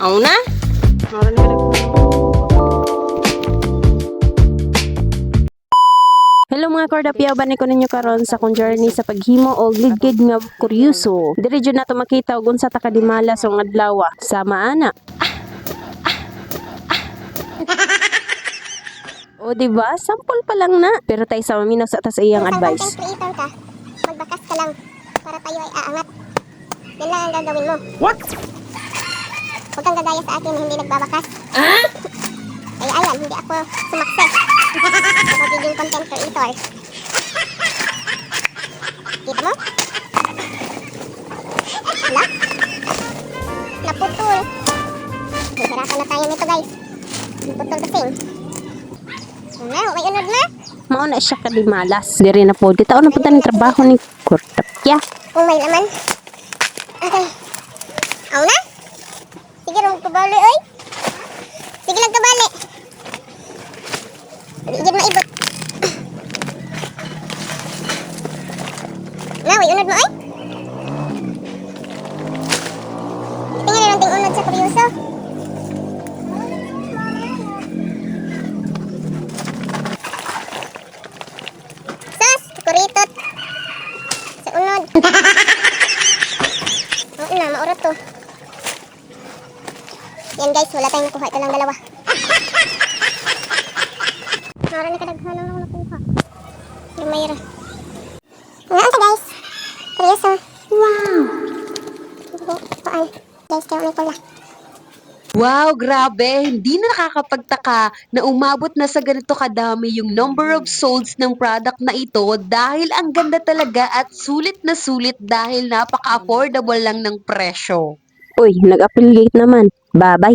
Aw na? Hello mga kordapyaw, bani ko ninyo karon sa kong journey sa paghimo og ligid nga kuryoso. Diri jud nato makita og unsa ta kadimala sa adlaw. Sama ana. O diba? Sample pa lang na. Pero tay sa maminaw sa tas iyang advice. Content creator ka, magbakas ka lang para tayo ay aangat. Yan lang ang gagawin mo. What? Huwag kang gagaya sa akin na hindi nagbabakas. Kaya ayan, hindi ako sumakses sa pagiging content creator. Kita mo? Wala? Naputol. Hirapan na tayo nito guys. Naputol kasing. Ano, may unod na? Mao na siya kadimalas. Diri na po. Kita na punta ng trabaho ni kordapya. Kung may laman. Okay. Aw na? Sige, rin kabali oy. Sige lang kabali. Sige maibot. Na, way unod mo oy. Tingnan lang ting unod sa kuryoso. Sus, kuritot. Sa unod. Oo na, maurot to. Yan guys, wala tayong nakuha. Ito lang dalawa. Mara na kadaghan lang nakuha. Yung mayroon. Nga ito guys. Seryoso. Wow. Paan. Guys, kaya may pula. Wow, grabe! Hindi na nakakapagtaka na umabot na sa ganito kadami yung number of solds ng product na ito dahil ang ganda talaga at sulit na sulit dahil napaka-affordable lang ng presyo. Uy, nag-affiliate naman. Bye-bye.